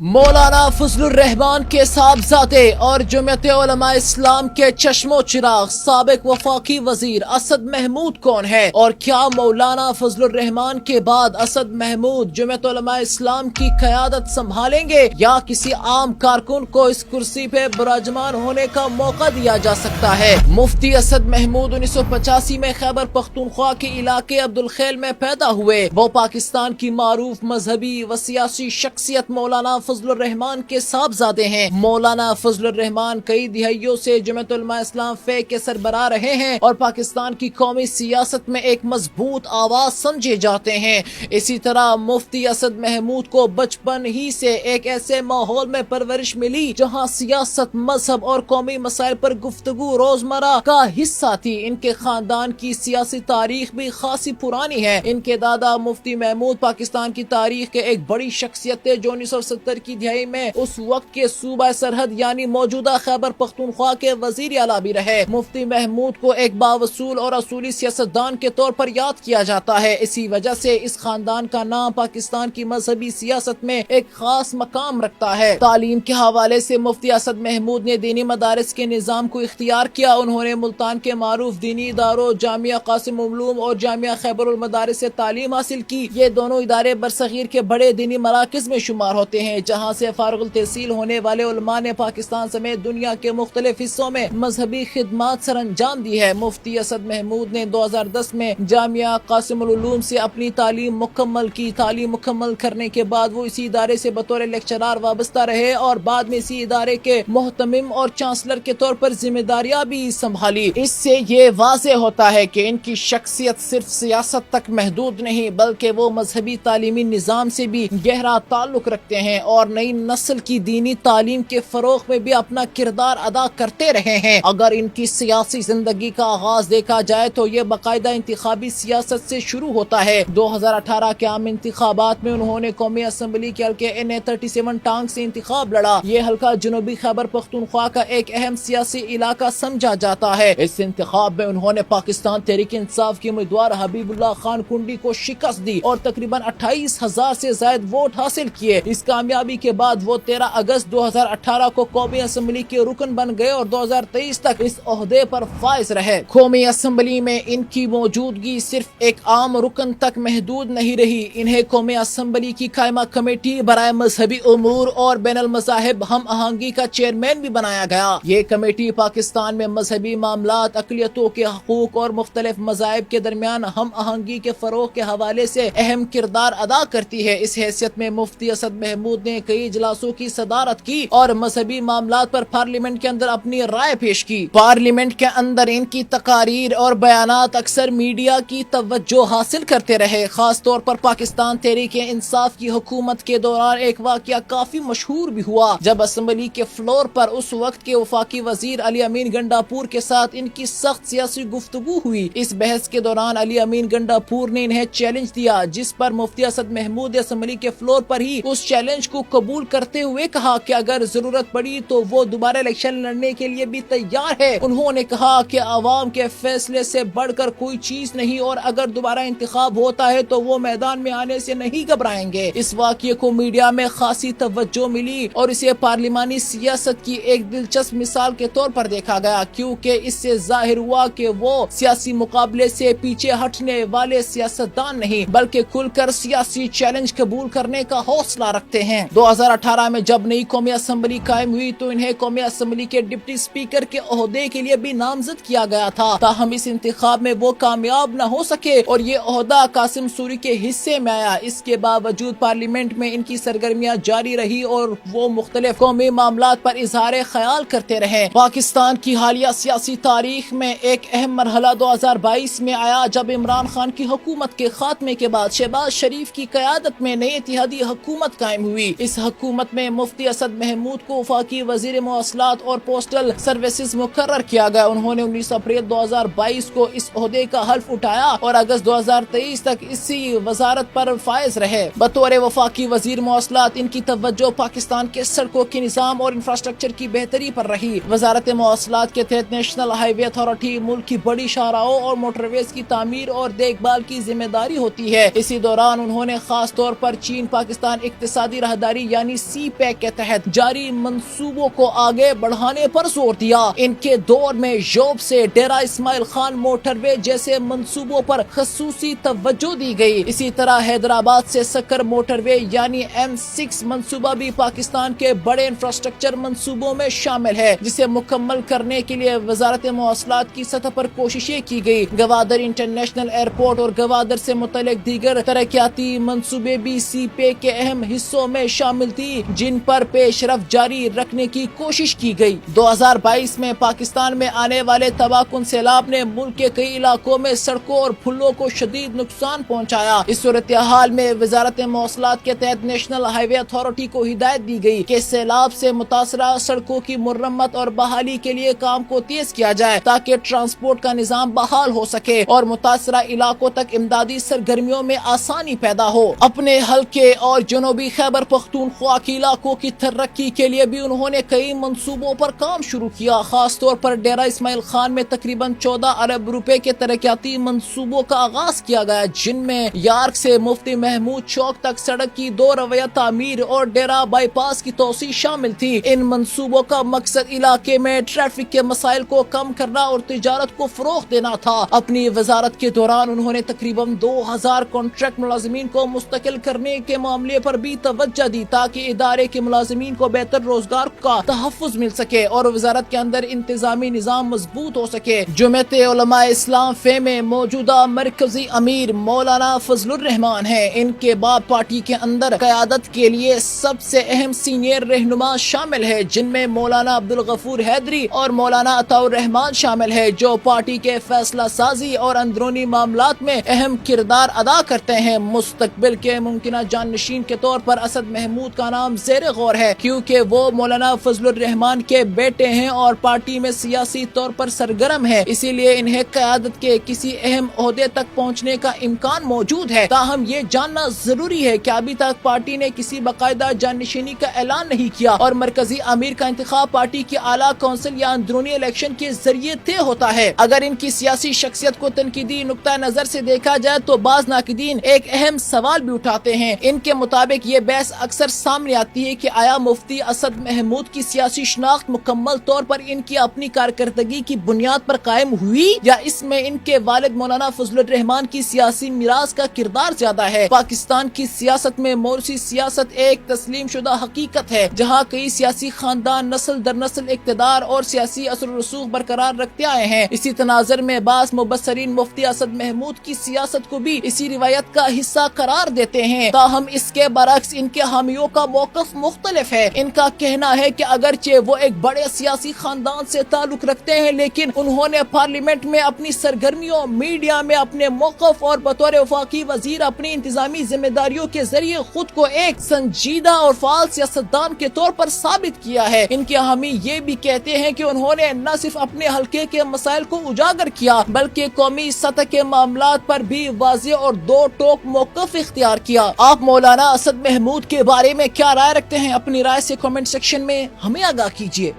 مولانا فضل الرحمان کے صاحبزادے اور جمعیت علماء اسلام کے چشم و چراغ سابق وفاقی وزیر اسد محمود کون ہے، اور کیا مولانا فضل الرحمان کے بعد اسد محمود جمعیت علماء اسلام کی قیادت سنبھالیں گے یا کسی عام کارکن کو اس کرسی پہ براجمان ہونے کا موقع دیا جا سکتا ہے؟ مفتی اسد محمود 1985 میں خیبر پختونخوا کے علاقے عبدالخیل میں پیدا ہوئے۔ وہ پاکستان کی معروف مذہبی و سیاسی شخصیت مولانا فضل الرحمان کے صاحبزادے ہیں۔ مولانا فضل الرحمان کئی دہائیوں سے جمعیت علماء اسلام فے کے سربراہ رہے ہیں اور پاکستان کی قومی سیاست میں ایک مضبوط آواز سمجھے جاتے ہیں۔ اسی طرح مفتی اسد محمود کو بچپن ہی سے ایک ایسے ماحول میں پرورش ملی جہاں سیاست، مذہب اور قومی مسائل پر گفتگو روزمرہ کا حصہ تھی۔ ان کے خاندان کی سیاسی تاریخ بھی خاصی پرانی ہے۔ ان کے دادا مفتی محمود پاکستان کی تاریخ کے ایک بڑی شخصیت تھے جو 1970 کی دہائی میں اس وقت کے صوبہ سرحد یعنی موجودہ خیبر پختونخوا کے وزیر اعلیٰ بھی رہے۔ مفتی محمود کو ایک باوصول اور اصولی سیاستدان کے طور پر یاد کیا جاتا ہے۔ اسی وجہ سے اس خاندان کا نام پاکستان کی مذہبی سیاست میں ایک خاص مقام رکھتا ہے۔ تعلیم کے حوالے سے مفتی اسد محمود نے دینی مدارس کے نظام کو اختیار کیا۔ انہوں نے ملتان کے معروف دینی اداروں جامعہ قاسم علوم اور جامعہ خیبر المدارس سے تعلیم حاصل کی۔ یہ دونوں ادارے برصغیر کے بڑے دینی مراکز میں شمار ہوتے ہیں جہاں سے فارغ التحصیل ہونے والے علماء نے پاکستان سمیت دنیا کے مختلف حصوں میں مذہبی خدمات سر انجام دی ہے۔ مفتی اسد محمود نے 2010 میں جامعہ قاسم العلوم سے اپنی تعلیم مکمل کی۔ تعلیم مکمل کرنے کے بعد وہ اسی ادارے سے بطور لیکچرار وابستہ رہے اور بعد میں اسی ادارے کے محتمم اور چانسلر کے طور پر ذمہ داریاں بھی سنبھالی۔ اس سے یہ واضح ہوتا ہے کہ ان کی شخصیت صرف سیاست تک محدود نہیں بلکہ وہ مذہبی تعلیمی نظام سے بھی گہرا تعلق رکھتے ہیں اور نئی نسل کی دینی تعلیم کے فروغ میں بھی اپنا کردار ادا کرتے رہے ہیں۔ اگر ان کی سیاسی زندگی کا آغاز دیکھا جائے تو یہ باقاعدہ انتخابی سیاست سے شروع ہوتا ہے۔ 2018 کے عام انتخابات میں انہوں نے قومی اسمبلی کے حلقے NA37 ٹانگ سے انتخاب لڑا۔ یہ حلقہ جنوبی خیبر پختونخوا کا ایک اہم سیاسی علاقہ سمجھا جاتا ہے۔ اس انتخاب میں انہوں نے پاکستان تحریک انصاف کے امیدوار حبیب اللہ خان کنڈی کو شکست دی اور تقریباً 28,000 سے زائد ووٹ حاصل کیے۔ اس کامیابی کے بعد وہ 13 اگست 2018 کو قومی اسمبلی کے رکن بن گئے اور 2023 تک اس عہدے پر فائز رہے۔ قومی اسمبلی میں ان کی موجودگی صرف ایک عام رکن تک محدود نہیں رہی، انہیں قومی اسمبلی کی قائمہ کمیٹی برائے مذہبی امور اور بین المذاہب ہم آہنگی کا چیئرمین بھی بنایا گیا۔ یہ کمیٹی پاکستان میں مذہبی معاملات، اقلیتوں کے حقوق اور مختلف مذاہب کے درمیان ہم آہنگی کے فروغ کے حوالے سے اہم کردار ادا کرتی ہے۔ اس حیثیت میں مفتی اسد محمود نے کئی اجلاسوں کی صدارت کی اور مذہبی معاملات پر پارلیمنٹ کے اندر اپنی رائے پیش کی۔ پارلیمنٹ کے اندر ان کی تقاریر اور بیانات اکثر میڈیا کی توجہ حاصل کرتے رہے۔ خاص طور پر پاکستان تحریک انصاف کی حکومت کے دوران ایک واقعہ کافی مشہور بھی ہوا جب اسمبلی کے فلور پر اس وقت کے وفاقی وزیر علی امین گنڈاپور کے ساتھ ان کی سخت سیاسی گفتگو ہوئی۔ اس بحث کے دوران علی امین گنڈاپور نے انہیں چیلنج دیا جس پر مفتی اسد محمود نے اسمبلی کے فلور پر ہی اس چیلنج کو قبول کرتے ہوئے کہا کہ اگر ضرورت پڑی تو وہ دوبارہ الیکشن لڑنے کے لیے بھی تیار ہے۔ انہوں نے کہا کہ عوام کے فیصلے سے بڑھ کر کوئی چیز نہیں اور اگر دوبارہ انتخاب ہوتا ہے تو وہ میدان میں آنے سے نہیں گھبرائیں گے۔ اس واقعے کو میڈیا میں خاصی توجہ ملی اور اسے پارلیمانی سیاست کی ایک دلچسپ مثال کے طور پر دیکھا گیا کیونکہ اس سے ظاہر ہوا کہ وہ سیاسی مقابلے سے پیچھے ہٹنے والے سیاستدان نہیں بلکہ کھل کر سیاسی چیلنج قبول کرنے کا حوصلہ رکھتے ہیں۔ 2018 میں جب نئی قومی اسمبلی قائم ہوئی تو انہیں قومی اسمبلی کے ڈپٹی اسپیکر کے عہدے کے لیے بھی نامزد کیا گیا تھا، تاہم اس انتخاب میں وہ کامیاب نہ ہو سکے اور یہ عہدہ قاسم سوری کے حصے میں آیا۔ اس کے باوجود پارلیمنٹ میں ان کی سرگرمیاں جاری رہی اور وہ مختلف قومی معاملات پر اظہار خیال کرتے رہے۔ پاکستان کی حالیہ سیاسی تاریخ میں ایک اہم مرحلہ 2022 میں آیا جب عمران خان کی حکومت کے خاتمے کے بعد شہباز شریف کی قیادت میں نئی اتحادی حکومت قائم ہوئی۔ اس حکومت میں مفتی اسد محمود کو وفاقی وزیر مواصلات اور پوسٹل سروسز مقرر کیا گیا۔ انہوں نے 19 اپریل 2022 کو اس عہدے کا حلف اٹھایا اور اگست 2023 تک اسی وزارت پر فائز رہے۔ بطور وفاقی وزیر مواصلات ان کی توجہ پاکستان کے سڑکوں کے نظام اور انفراسٹرکچر کی بہتری پر رہی۔ وزارت مواصلات کے تحت نیشنل ہائی وے اتھارٹی ملک کی بڑی شاہراہوں اور موٹر ویز کی تعمیر اور دیکھ بھال کی ذمہ داری ہوتی ہے۔ اسی دوران انہوں نے خاص طور پر چین پاکستان اقتصادی راہداری ساجھیداری یعنی سی پیک کے تحت جاری منصوبوں کو آگے بڑھانے پر زور دیا۔ ان کے دور میں یوب سے ڈیرہ اسماعیل خان موٹر وے جیسے منصوبوں پر خصوصی توجہ دی گئی۔ اسی طرح حیدرآباد سے سکر موٹر وے یعنی M6 منصوبہ بھی پاکستان کے بڑے انفراسٹرکچر منصوبوں میں شامل ہے، جسے مکمل کرنے کے لیے وزارت مواصلات کی سطح پر کوششیں کی گئی۔ گوادر انٹرنیشنل ایئرپورٹ اور گوادر سے متعلق دیگر ترقیاتی منصوبے بھی سی پے کے اہم حصوں میں شامل تھی، جن پر پیش رفت جاری رکھنے کی کوشش کی گئی۔ 2022 میں پاکستان میں آنے والے تباہ کن سیلاب نے ملک کے کئی علاقوں میں سڑکوں اور پلوں کو شدید نقصان پہنچایا۔ اس صورتحال میں وزارت مواصلات کے تحت نیشنل ہائی وے اتھارٹی کو ہدایت دی گئی کہ سیلاب سے متاثرہ سڑکوں کی مرمت اور بحالی کے لیے کام کو تیز کیا جائے تاکہ ٹرانسپورٹ کا نظام بحال ہو سکے اور متاثرہ علاقوں تک امدادی سرگرمیوں میں آسانی پیدا ہو۔ اپنے حلقے اور جنوبی خیبر پختونخوا کے علاقوں کی ترقی کے لیے بھی انہوں نے کئی منصوبوں پر کام شروع کیا۔ خاص طور پر ڈیرہ اسماعیل خان میں تقریباً 14 ارب روپے کے ترقیاتی منصوبوں کا آغاز کیا گیا، جن میں یارک سے مفتی محمود چوک تک سڑک کی 2 رویہ تعمیر اور ڈیرہ بائی پاس کی توسیع شامل تھی۔ ان منصوبوں کا مقصد علاقے میں ٹریفک کے مسائل کو کم کرنا اور تجارت کو فروغ دینا تھا۔ اپنی وزارت کے دوران انہوں نے تقریباً 2000 کانٹریکٹ ملازمین کو مستقل کرنے کے معاملے پر بھی توجہ دی تاکہ ادارے کے ملازمین کو بہتر روزگار کا تحفظ مل سکے اور وزارت کے اندر انتظامی نظام مضبوط ہو سکے۔ جمعیت علماء اسلام فے میں موجودہ مرکزی امیر مولانا فضل الرحمان ہیں۔ ان کے بعد پارٹی کے اندر قیادت کے لیے سب سے اہم سینئر رہنما شامل ہے، جن میں مولانا عبدالغفور حیدری اور مولانا عطاء الرحمان شامل ہے، جو پارٹی کے فیصلہ سازی اور اندرونی معاملات میں اہم کردار ادا کرتے ہیں۔ مستقبل کے ممکنہ جانشین کے طور پر اسد محمود کا نام زیر غور ہے، کیونکہ وہ مولانا فضل الرحمان کے بیٹے ہیں اور پارٹی میں سیاسی طور پر سرگرم ہے، اسی لیے انہیں قیادت کے کسی اہم عہدے تک پہنچنے کا امکان موجود ہے۔ تاہم یہ جاننا ضروری ہے کہ ابھی تک پارٹی نے کسی باقاعدہ جانشینی کا اعلان نہیں کیا اور مرکزی امیر کا انتخاب پارٹی کی اعلیٰ کونسل یا اندرونی الیکشن کے ذریعے طے ہوتا ہے۔ اگر ان کی سیاسی شخصیت کو تنقیدی نقطہ نظر سے دیکھا جائے تو بعض ناقدین ایک اہم سوال بھی اٹھاتے ہیں۔ ان کے مطابق یہ بحث اکثر سامنے آتی ہے کہ آیا مفتی اسد محمود کی سیاسی شناخت مکمل طور پر ان کی اپنی کارکردگی کی بنیاد پر قائم ہوئی یا اس میں ان کے والد مولانا فضل الرحمان کی سیاسی میراث کا کردار زیادہ ہے۔ پاکستان کی سیاست میں موروثی سیاست ایک تسلیم شدہ حقیقت ہے، جہاں کئی سیاسی خاندان نسل در نسل اقتدار اور سیاسی اثر و رسوخ برقرار رکھتے آئے ہیں۔ اسی تناظر میں بعض مبصرین مفتی اسد محمود کی سیاست کو بھی اسی روایت کا حصہ قرار دیتے ہیں۔ تاہم اس کے برعکس ان کے حامیوں کا موقف مختلف ہے۔ ان کا کہنا ہے کہ اگرچہ وہ ایک بڑے سیاسی خاندان سے تعلق رکھتے ہیں، لیکن انہوں نے پارلیمنٹ میں اپنی سرگرمیوں، میڈیا میں اپنے موقف اور بطور وفاقی وزیر اپنی انتظامی ذمہ داریوں کے ذریعے خود کو ایک سنجیدہ اور فعال سیاستدان کے طور پر ثابت کیا ہے۔ ان کے حامی یہ بھی کہتے ہیں کہ انہوں نے نہ صرف اپنے حلقے کے مسائل کو اجاگر کیا بلکہ قومی سطح کے معاملات پر بھی واضح اور دو ٹوک موقف اختیار کیا۔ آپ مولانا اسد محمود کے بارے میں کیا رائے رکھتے ہیں؟ اپنی رائے سے کامنٹ سیکشن میں ہمیں آگاہ کیجیے۔